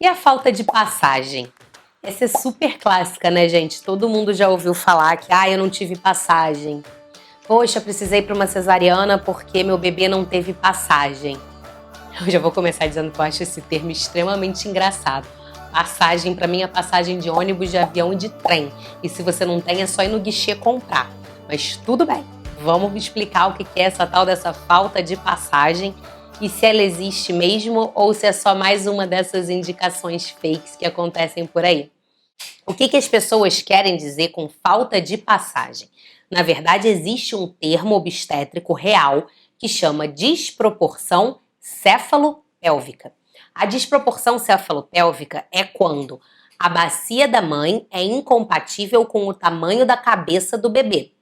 E a falta de passagem? Essa é super clássica, né, gente? Todo mundo já ouviu falar que, eu não tive passagem. Poxa, precisei para uma cesariana porque meu bebê não teve passagem. Eu já vou começar dizendo que eu acho esse termo extremamente engraçado. Passagem, para mim, é passagem de ônibus, de avião e de trem. E se você não tem, é só ir no guichê comprar. Mas tudo bem, vamos explicar o que é essa tal dessa falta de passagem e se ela existe mesmo ou se é só mais uma dessas indicações fakes que acontecem por aí. O que as pessoas querem dizer com falta de passagem? Na verdade, existe um termo obstétrico real que chama desproporção céfalo-pélvica. A desproporção céfalo-pélvica é quando a bacia da mãe é incompatível com o tamanho da cabeça do bebê.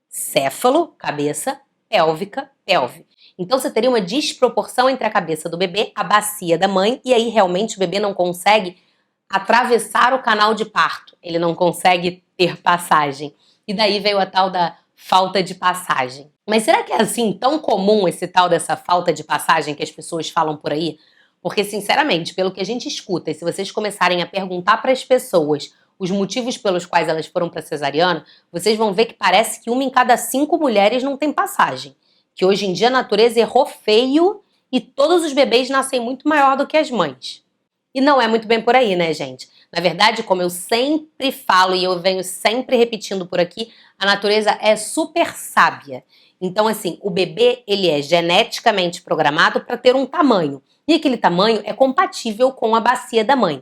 Céfalo, cabeça, pélvica, pelve. Então você teria uma desproporção entre a cabeça do bebê, a bacia da mãe, e aí realmente o bebê não consegue atravessar o canal de parto. Ele não consegue ter passagem. E daí veio a tal da falta de passagem. Mas será que é assim tão comum esse tal dessa falta de passagem que as pessoas falam por aí? Porque, sinceramente, pelo que a gente escuta, e se vocês começarem a perguntar para as pessoas os motivos pelos quais elas foram para cesariana, vocês vão ver que parece que 1 em cada 5 mulheres não tem passagem. Que hoje em dia a natureza errou feio e todos os bebês nascem muito maior do que as mães. E não é muito bem por aí, né, gente? Na verdade, como eu sempre falo e eu venho sempre repetindo por aqui, a natureza é super sábia. Então, assim, o bebê, ele é geneticamente programado para ter um tamanho. E aquele tamanho é compatível com a bacia da mãe.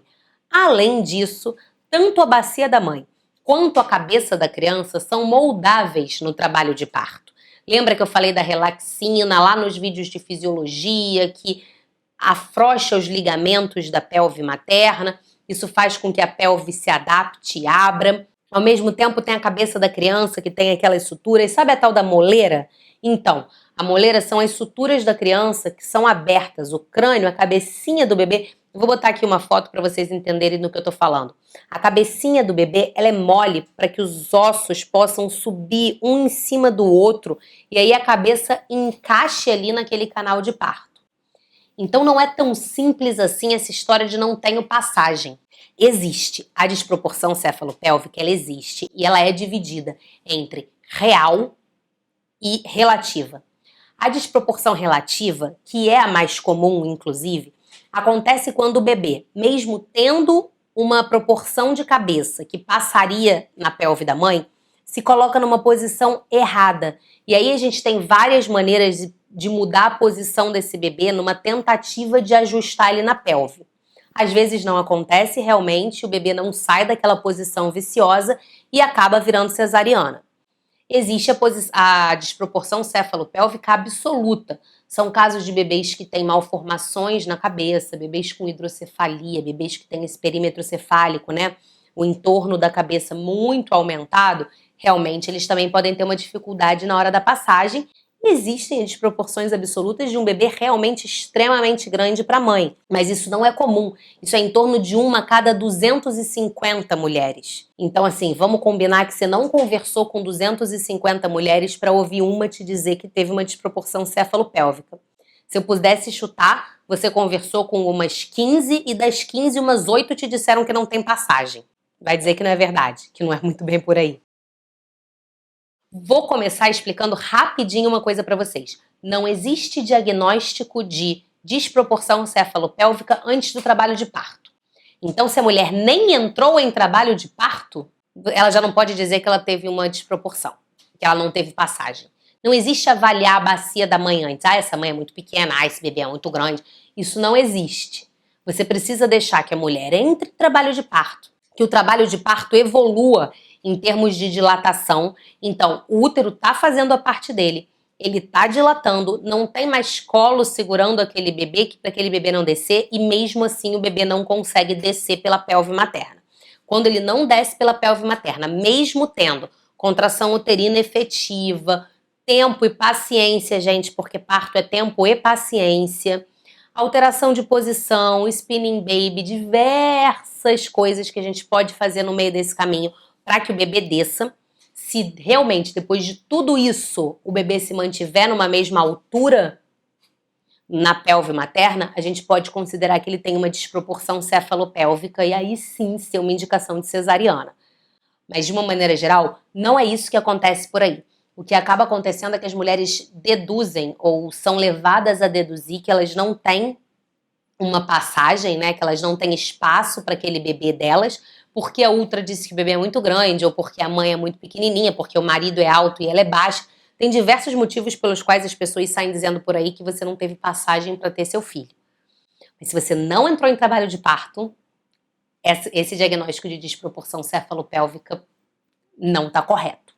Além disso, tanto a bacia da mãe quanto a cabeça da criança são moldáveis no trabalho de parto. Lembra que eu falei da relaxina lá nos vídeos de fisiologia, que afrouxa os ligamentos da pelve materna, isso faz com que a pelve se adapte e abra. Ao mesmo tempo tem a cabeça da criança que tem aquelas suturas, sabe a tal da moleira? Então, a moleira são as suturas da criança que são abertas, o crânio, a cabecinha do bebê. Eu vou botar aqui uma foto para vocês entenderem do que eu tô falando. A cabecinha do bebê, ela é mole para que os ossos possam subir um em cima do outro e aí a cabeça encaixe ali naquele canal de parto. Então não é tão simples assim essa história de não tenho passagem. Existe. A desproporção céfalo-pélvica, ela existe e ela é dividida entre real e relativa. A desproporção relativa, que é a mais comum, inclusive, acontece quando o bebê, mesmo tendo uma proporção de cabeça que passaria na pelve da mãe, se coloca numa posição errada. E aí a gente tem várias maneiras de mudar a posição desse bebê numa tentativa de ajustar ele na pelve. Às vezes não acontece realmente, o bebê não sai daquela posição viciosa e acaba virando cesariana. Existe a desproporção céfalo-pélvica absoluta. São casos de bebês que têm malformações na cabeça, bebês com hidrocefalia, bebês que têm esse perímetro cefálico, né? O entorno da cabeça muito aumentado. Realmente, eles também podem ter uma dificuldade na hora da passagem. Existem desproporções absolutas de um bebê realmente extremamente grande para a mãe, mas isso não é comum. Isso é em torno de 1 a cada 250 mulheres. Então, assim, vamos combinar que você não conversou com 250 mulheres para ouvir uma te dizer que teve uma desproporção céfalo-pélvica. Se eu pudesse chutar, você conversou com umas 15 e das 15, umas 8 te disseram que não tem passagem. Vai dizer que não é verdade, que não é muito bem por aí. Vou começar explicando rapidinho uma coisa para vocês. Não existe diagnóstico de desproporção céfalo-pélvica antes do trabalho de parto. Então, se a mulher nem entrou em trabalho de parto, ela já não pode dizer que ela teve uma desproporção, que ela não teve passagem. Não existe avaliar a bacia da mãe antes. Essa mãe é muito pequena, esse bebê é muito grande. Isso não existe. Você precisa deixar que a mulher entre em trabalho de parto, que o trabalho de parto evolua em termos de dilatação. Então, o útero está fazendo a parte dele, ele está dilatando, não tem mais colo segurando aquele bebê, para aquele bebê não descer, e mesmo assim o bebê não consegue descer pela pelve materna. Quando ele não desce pela pelve materna, mesmo tendo contração uterina efetiva, tempo e paciência, gente, porque parto é tempo e paciência, alteração de posição, spinning baby, diversas coisas que a gente pode fazer no meio desse caminho para que o bebê desça. Se realmente, depois de tudo isso, o bebê se mantiver numa mesma altura, na pelve materna, a gente pode considerar que ele tem uma desproporção cefalopélvica e aí sim ser uma indicação de cesariana. Mas de uma maneira geral, não é isso que acontece por aí. O que acaba acontecendo é que as mulheres deduzem ou são levadas a deduzir que elas não têm uma passagem, né, que elas não têm espaço para aquele bebê delas, porque a ultra disse que o bebê é muito grande, ou porque a mãe é muito pequenininha, porque o marido é alto e ela é baixa. Tem diversos motivos pelos quais as pessoas saem dizendo por aí que você não teve passagem para ter seu filho. Mas se você não entrou em trabalho de parto, esse diagnóstico de desproporção cefalopélvica não está correto.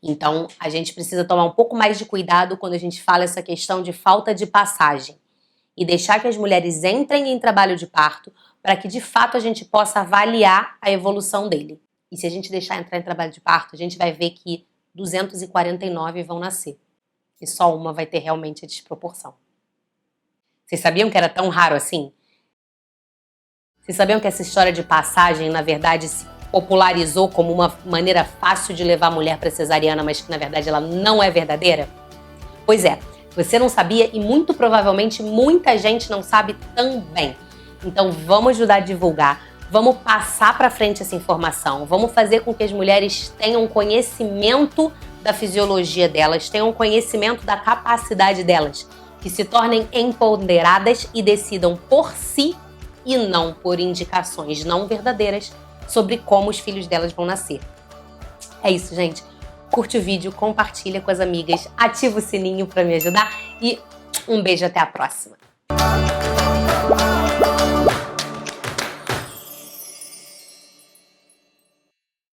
Então, a gente precisa tomar um pouco mais de cuidado quando a gente fala essa questão de falta de passagem e deixar que as mulheres entrem em trabalho de parto para que, de fato, a gente possa avaliar a evolução dele. E se a gente deixar entrar em trabalho de parto, a gente vai ver que 249 vão nascer. E só uma vai ter realmente a desproporção. Vocês sabiam que era tão raro assim? Vocês sabiam que essa história de passagem, na verdade, se popularizou como uma maneira fácil de levar a mulher para cesariana, mas que, na verdade, ela não é verdadeira? Pois é, você não sabia e muito provavelmente muita gente não sabe também. Então vamos ajudar a divulgar, vamos passar para frente essa informação, vamos fazer com que as mulheres tenham conhecimento da fisiologia delas, tenham conhecimento da capacidade delas, que se tornem empoderadas e decidam por si e não por indicações não verdadeiras sobre como os filhos delas vão nascer. É isso, gente. Curte o vídeo, compartilha com as amigas, ativa o sininho para me ajudar e um beijo, até a próxima.